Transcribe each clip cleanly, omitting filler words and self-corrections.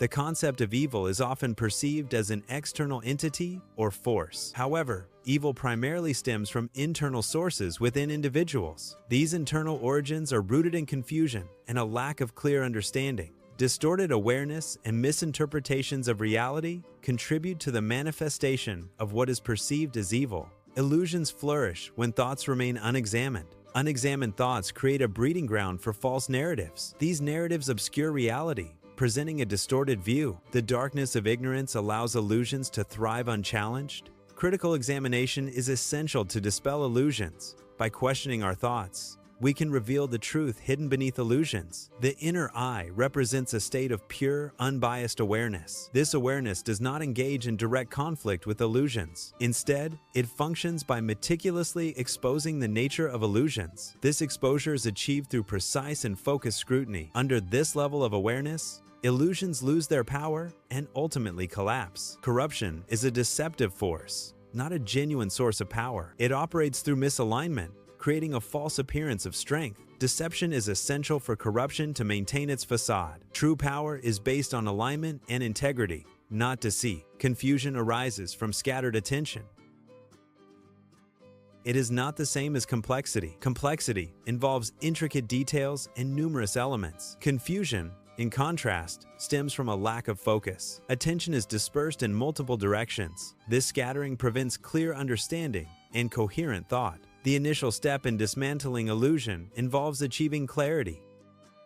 The concept of evil is often perceived as an external entity or force. However, evil primarily stems from internal sources within individuals. These internal origins are rooted in confusion and a lack of clear understanding. Distorted awareness and misinterpretations of reality contribute to the manifestation of what is perceived as evil. Illusions flourish when thoughts remain unexamined. Unexamined thoughts create a breeding ground for false narratives. These narratives obscure reality, presenting a distorted view. The darkness of ignorance allows illusions to thrive unchallenged. Critical examination is essential to dispel illusions. By questioning our thoughts, we can reveal the truth hidden beneath illusions. The inner eye represents a state of pure, unbiased awareness. This awareness does not engage in direct conflict with illusions. Instead, it functions by meticulously exposing the nature of illusions. This exposure is achieved through precise and focused scrutiny. Under this level of awareness, illusions lose their power and ultimately collapse. Corruption is a deceptive force, not a genuine source of power. It operates through misalignment, creating a false appearance of strength. Deception is essential for corruption to maintain its facade. True power is based on alignment and integrity, not deceit. Confusion arises from scattered attention. It is not the same as complexity. Complexity involves intricate details and numerous elements. Confusion, in contrast, stems from a lack of focus. Attention is dispersed in multiple directions. This scattering prevents clear understanding and coherent thought. The initial step in dismantling illusion involves achieving clarity.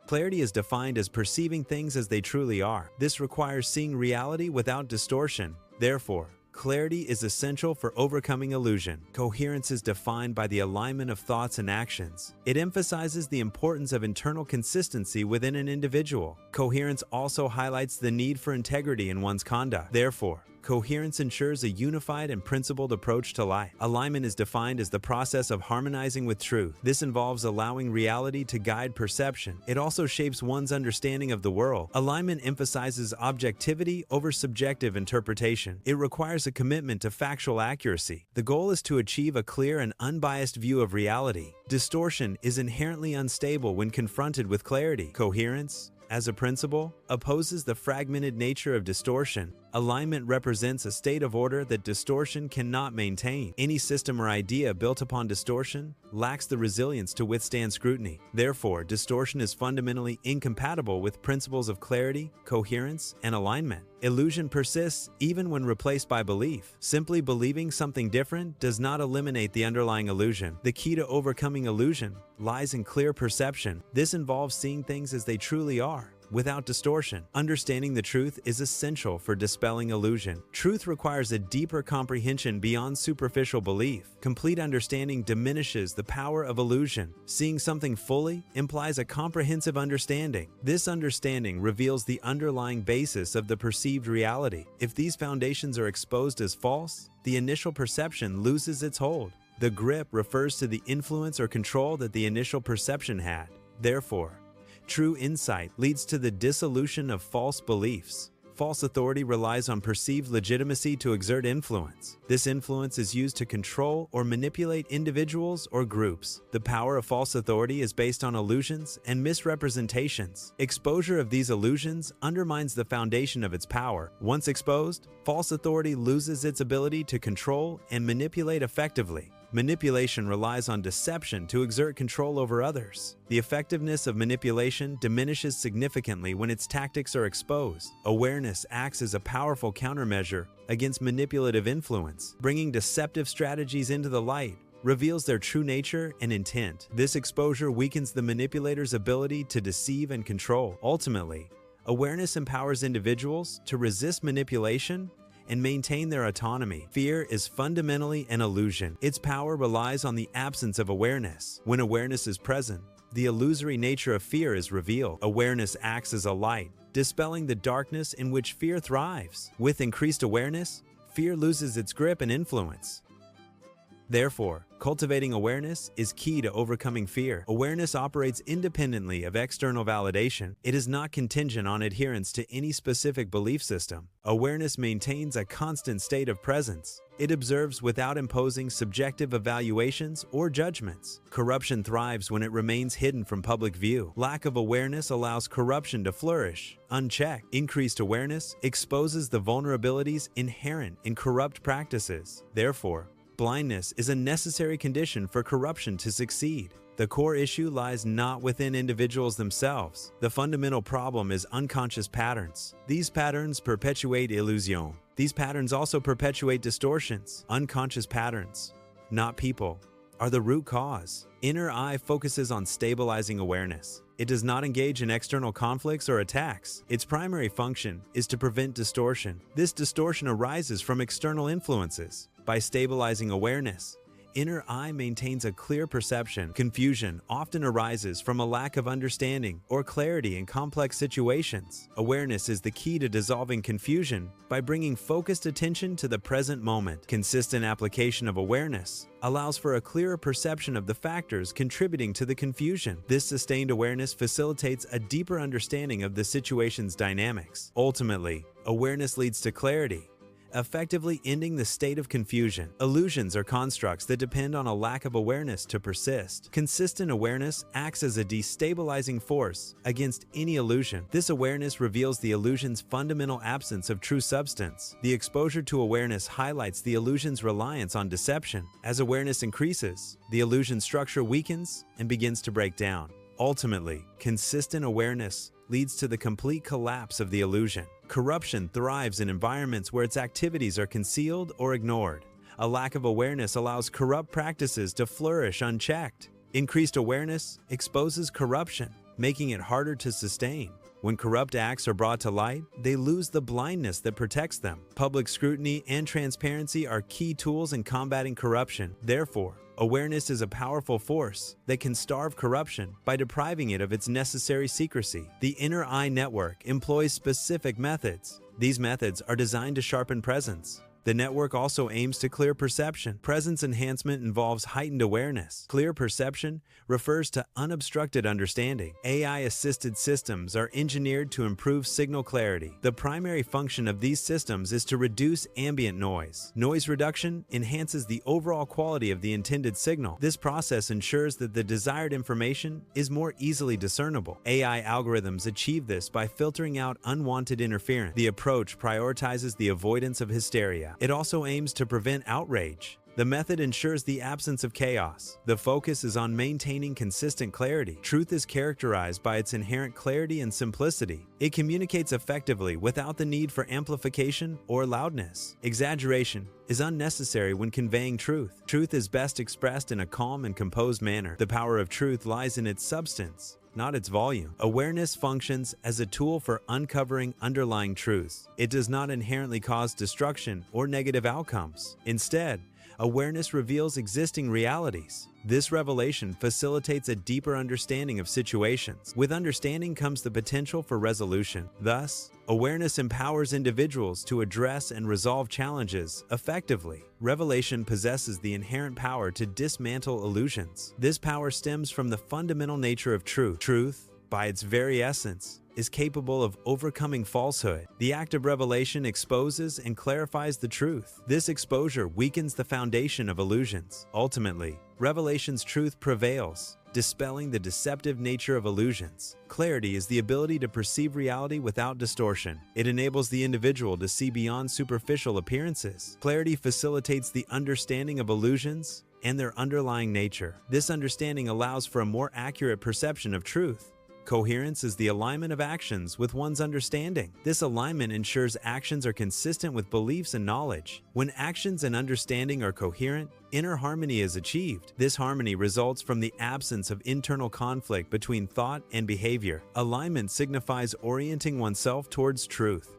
Clarity is defined as perceiving things as they truly are. This requires seeing reality without distortion. Therefore, clarity is essential for overcoming illusion. Coherence is defined by the alignment of thoughts and actions. It emphasizes the importance of internal consistency within an individual. Coherence also highlights the need for integrity in one's conduct. Therefore, coherence ensures a unified and principled approach to life. Alignment is defined as the process of harmonizing with truth. This involves allowing reality to guide perception. It also shapes one's understanding of the world. Alignment emphasizes objectivity over subjective interpretation. It requires a commitment to factual accuracy. The goal is to achieve a clear and unbiased view of reality. Distortion is inherently unstable when confronted with clarity. Coherence, as a principle, opposes the fragmented nature of distortion. Alignment represents a state of order that distortion cannot maintain. Any system or idea built upon distortion lacks the resilience to withstand scrutiny. Therefore, distortion is fundamentally incompatible with principles of clarity, coherence, and alignment. Illusion persists even when replaced by belief. Simply believing something different does not eliminate the underlying illusion. The key to overcoming illusion lies in clear perception. This involves seeing things as they truly are, without distortion. Understanding the truth is essential for dispelling illusion. Truth requires a deeper comprehension beyond superficial belief. Complete understanding diminishes the power of illusion. Seeing something fully implies a comprehensive understanding. This understanding reveals the underlying basis of the perceived reality. If these foundations are exposed as false, the initial perception loses its hold. The grip refers to the influence or control that the initial perception had. Therefore, true insight leads to the dissolution of false beliefs. False authority relies on perceived legitimacy to exert influence. This influence is used to control or manipulate individuals or groups. The power of false authority is based on illusions and misrepresentations. Exposure of these illusions undermines the foundation of its power. Once exposed, false authority loses its ability to control and manipulate effectively. Manipulation relies on deception to exert control over others. The effectiveness of manipulation diminishes significantly when its tactics are exposed. Awareness acts as a powerful countermeasure against manipulative influence. Bringing deceptive strategies into the light reveals their true nature and intent. This exposure weakens the manipulator's ability to deceive and control. Ultimately, awareness empowers individuals to resist manipulation and maintain their autonomy. Fear is fundamentally an illusion. Its power relies on the absence of awareness. When awareness is present, the illusory nature of fear is revealed. Awareness acts as a light, dispelling the darkness in which fear thrives. With increased awareness, fear loses its grip and influence. Therefore, cultivating awareness is key to overcoming fear. Awareness operates independently of external validation. It is not contingent on adherence to any specific belief system. Awareness maintains a constant state of presence. It observes without imposing subjective evaluations or judgments. Corruption thrives when it remains hidden from public view. Lack of awareness allows corruption to flourish unchecked. Increased awareness exposes the vulnerabilities inherent in corrupt practices. Therefore, blindness is a necessary condition for corruption to succeed. The core issue lies not within individuals themselves. The fundamental problem is unconscious patterns. These patterns perpetuate illusion. These patterns also perpetuate distortions. Unconscious patterns, not people, are the root cause. Inner eye focuses on stabilizing awareness. It does not engage in external conflicts or attacks. Its primary function is to prevent distortion. This distortion arises from external influences. By stabilizing awareness, inner eye maintains a clear perception. Confusion often arises from a lack of understanding or clarity in complex situations. Awareness is the key to dissolving confusion by bringing focused attention to the present moment. Consistent application of awareness allows for a clearer perception of the factors contributing to the confusion. This sustained awareness facilitates a deeper understanding of the situation's dynamics. Ultimately, awareness leads to clarity, effectively ending the state of confusion. Illusions are constructs that depend on a lack of awareness to persist. Consistent awareness acts as a destabilizing force against any illusion. This awareness reveals the illusion's fundamental absence of true substance. The exposure to awareness highlights the illusion's reliance on deception. As awareness increases, the illusion structure weakens and begins to break down. Ultimately, consistent awareness leads to the complete collapse of the illusion. Corruption thrives in environments where its activities are concealed or ignored. A lack of awareness allows corrupt practices to flourish unchecked. Increased awareness exposes corruption, making it harder to sustain. When corrupt acts are brought to light, they lose the blindness that protects them. Public scrutiny and transparency are key tools in combating corruption. Therefore, awareness is a powerful force that can starve corruption by depriving it of its necessary secrecy. The inner eye network employs specific methods. These methods are designed to sharpen presence. The network also aims to clear perception. Presence enhancement involves heightened awareness. Clear perception refers to unobstructed understanding. AI-assisted systems are engineered to improve signal clarity. The primary function of these systems is to reduce ambient noise. Noise reduction enhances the overall quality of the intended signal. This process ensures that the desired information is more easily discernible. AI algorithms achieve this by filtering out unwanted interference. The approach prioritizes the avoidance of hysteria. It also aims to prevent outrage. The method ensures the absence of chaos. The focus is on maintaining consistent clarity. Truth is characterized by its inherent clarity and simplicity. It communicates effectively without the need for amplification or loudness. Exaggeration is unnecessary when conveying truth. Truth is best expressed in a calm and composed manner. The power of truth lies in its substance, not its volume. Awareness functions as a tool for uncovering underlying truths. It does not inherently cause destruction or negative outcomes. Instead, awareness reveals existing realities. This revelation facilitates a deeper understanding of situations. With understanding comes the potential for resolution. Thus, awareness empowers individuals to address and resolve challenges effectively. Revelation possesses the inherent power to dismantle illusions. This power stems from the fundamental nature of truth. Truth, by its very essence, is capable of overcoming falsehood. The act of revelation exposes and clarifies the truth. This exposure weakens the foundation of illusions. Ultimately, revelation's truth prevails, dispelling the deceptive nature of illusions. Clarity is the ability to perceive reality without distortion. It enables the individual to see beyond superficial appearances. Clarity facilitates the understanding of illusions and their underlying nature. This understanding allows for a more accurate perception of truth. Coherence is the alignment of actions with one's understanding. This alignment ensures actions are consistent with beliefs and knowledge. When actions and understanding are coherent, inner harmony is achieved. This harmony results from the absence of internal conflict between thought and behavior. Alignment signifies orienting oneself towards truth.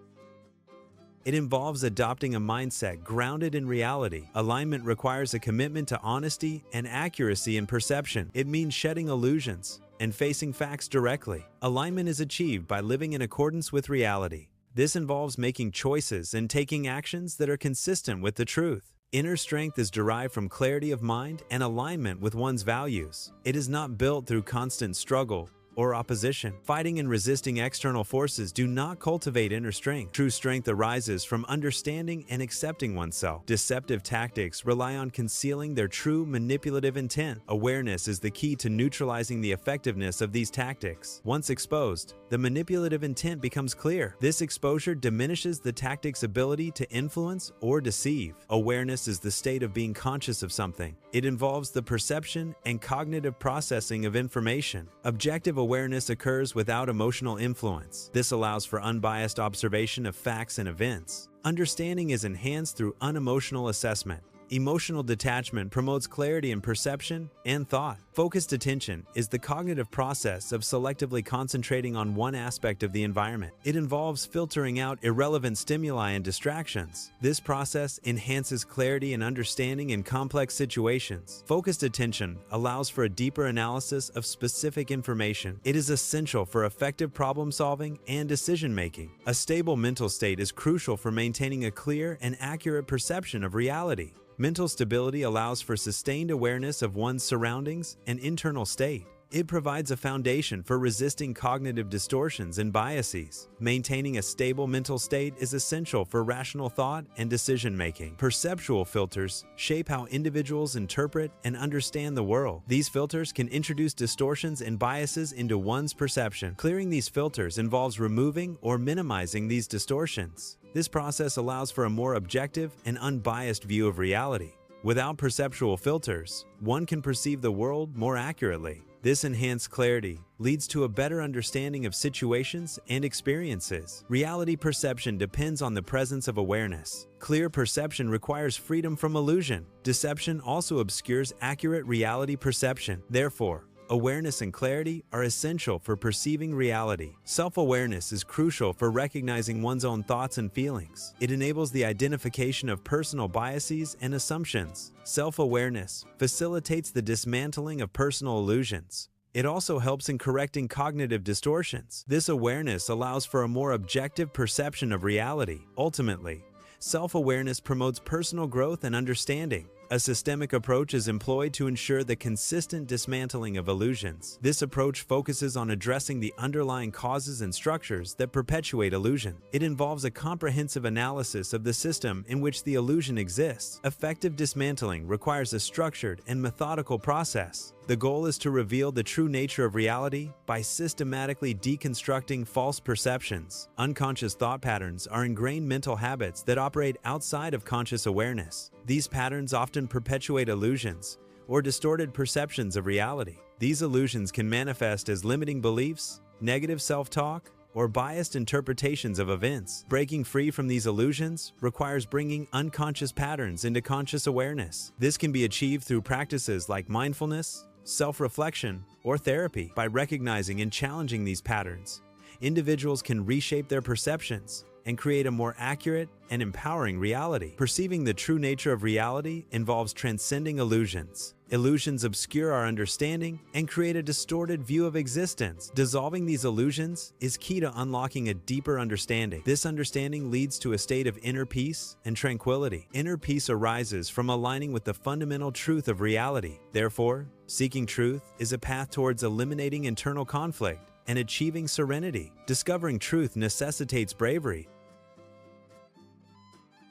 It involves adopting a mindset grounded in reality. Alignment requires a commitment to honesty and accuracy in perception. It means shedding illusions and facing facts directly. Alignment is achieved by living in accordance with reality. This involves making choices and taking actions that are consistent with the truth. Inner strength is derived from clarity of mind and alignment with one's values. It is not built through constant struggle or opposition. Fighting and resisting external forces do not cultivate inner strength. True strength arises from understanding and accepting oneself. Deceptive tactics rely on concealing their true manipulative intent. Awareness is the key to neutralizing the effectiveness of these tactics. Once exposed, the manipulative intent becomes clear. This exposure diminishes the tactic's ability to influence or deceive. Awareness is the state of being conscious of something. It involves the perception and cognitive processing of information. Objective awareness occurs without emotional influence. This allows for unbiased observation of facts and events. Understanding is enhanced through unemotional assessment. Emotional detachment promotes clarity in perception and thought. Focused attention is the cognitive process of selectively concentrating on one aspect of the environment. It involves filtering out irrelevant stimuli and distractions. This process enhances clarity and understanding in complex situations. Focused attention allows for a deeper analysis of specific information. It is essential for effective problem solving and decision making. A stable mental state is crucial for maintaining a clear and accurate perception of reality. Mental stability allows for sustained awareness of one's surroundings and internal state. It provides a foundation for resisting cognitive distortions and biases. Maintaining a stable mental state is essential for rational thought and decision-making. Perceptual filters shape how individuals interpret and understand the world. These filters can introduce distortions and biases into one's perception. Clearing these filters involves removing or minimizing these distortions. This process allows for a more objective and unbiased view of reality. Without perceptual filters, one can perceive the world more accurately. This enhanced clarity leads to a better understanding of situations and experiences. Reality perception depends on the presence of awareness. Clear perception requires freedom from illusion. Deception also obscures accurate reality perception. Therefore, awareness and clarity are essential for perceiving reality. Self-awareness is crucial for recognizing one's own thoughts and feelings. It enables the identification of personal biases and assumptions. Self-awareness facilitates the dismantling of personal illusions. It also helps in correcting cognitive distortions. This awareness allows for a more objective perception of reality. Ultimately, self-awareness promotes personal growth and understanding. A systemic approach is employed to ensure the consistent dismantling of illusions. This approach focuses on addressing the underlying causes and structures that perpetuate illusion. It involves a comprehensive analysis of the system in which the illusion exists. Effective dismantling requires a structured and methodical process. The goal is to reveal the true nature of reality by systematically deconstructing false perceptions. Unconscious thought patterns are ingrained mental habits that operate outside of conscious awareness. These patterns often perpetuate illusions or distorted perceptions of reality. These illusions can manifest as limiting beliefs, negative self-talk, or biased interpretations of events. Breaking free from these illusions requires bringing unconscious patterns into conscious awareness. This can be achieved through practices like mindfulness, self-reflection, or therapy. By recognizing and challenging these patterns, individuals can reshape their perceptions and create a more accurate and empowering reality. Perceiving the true nature of reality involves transcending illusions. Illusions obscure our understanding and create a distorted view of existence. Dissolving these illusions is key to unlocking a deeper understanding. This understanding leads to a state of inner peace and tranquility. Inner peace arises from aligning with the fundamental truth of reality. Therefore, seeking truth is a path towards eliminating internal conflict and achieving serenity. Discovering truth necessitates bravery.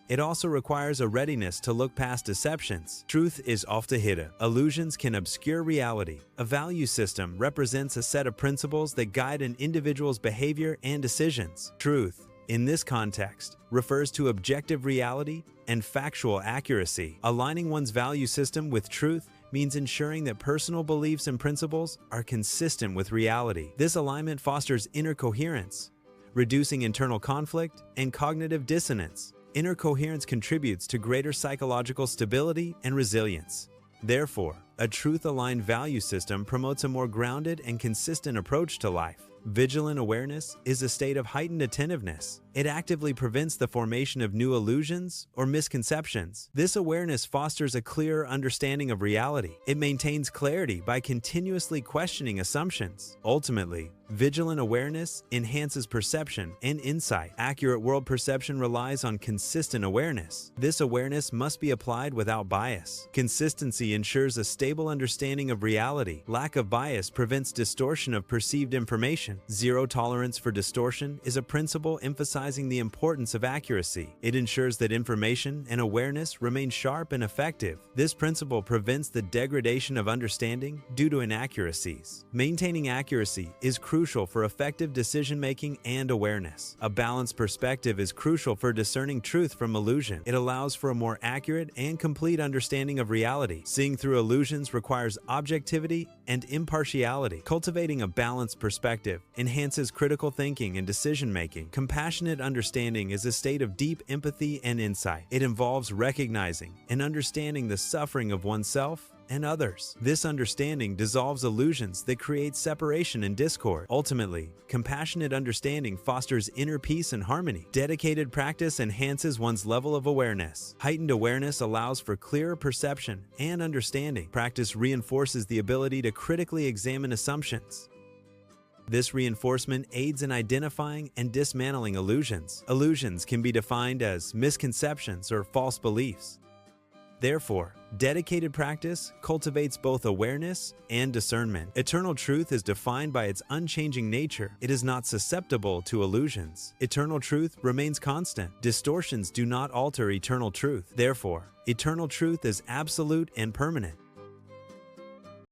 It also requires a readiness to look past deceptions. Truth is often hidden. Illusions can obscure reality. A value system represents a set of principles that guide an individual's behavior and decisions. Truth, in this context, refers to objective reality and factual accuracy. Aligning one's value system with truth means ensuring that personal beliefs and principles are consistent with reality. This alignment fosters inner coherence, reducing internal conflict and cognitive dissonance. Inner coherence contributes to greater psychological stability and resilience. Therefore, a truth-aligned value system promotes a more grounded and consistent approach to life. Vigilant awareness is a state of heightened attentiveness. It actively prevents the formation of new illusions or misconceptions. This awareness fosters a clearer understanding of reality. It maintains clarity by continuously questioning assumptions. Ultimately, vigilant awareness enhances perception and insight. Accurate world perception relies on consistent awareness. This awareness must be applied without bias. Consistency ensures a stable understanding of reality. Lack of bias prevents distortion of perceived information. Zero tolerance for distortion is a principle emphasizing the importance of accuracy. It ensures that information and awareness remain sharp and effective. This principle prevents the degradation of understanding due to inaccuracies. Maintaining accuracy is crucial for effective decision-making and awareness. A balanced perspective is crucial for discerning truth from illusion. It allows for a more accurate and complete understanding of reality. Seeing through illusions requires objectivity and impartiality. Cultivating a balanced perspective enhances critical thinking and decision-making. Compassionate understanding is a state of deep empathy and insight. It involves recognizing and understanding the suffering of oneself and others. This understanding dissolves illusions that create separation and discord. Ultimately, compassionate understanding fosters inner peace and harmony. Dedicated practice enhances one's level of awareness. Heightened awareness allows for clearer perception and understanding. Practice reinforces the ability to critically examine assumptions. This reinforcement aids in identifying and dismantling illusions. Illusions can be defined as misconceptions or false beliefs. Therefore, dedicated practice cultivates both awareness and discernment. Eternal truth is defined by its unchanging nature. It is not susceptible to illusions. Eternal truth remains constant. Distortions do not alter eternal truth. Therefore, eternal truth is absolute and permanent.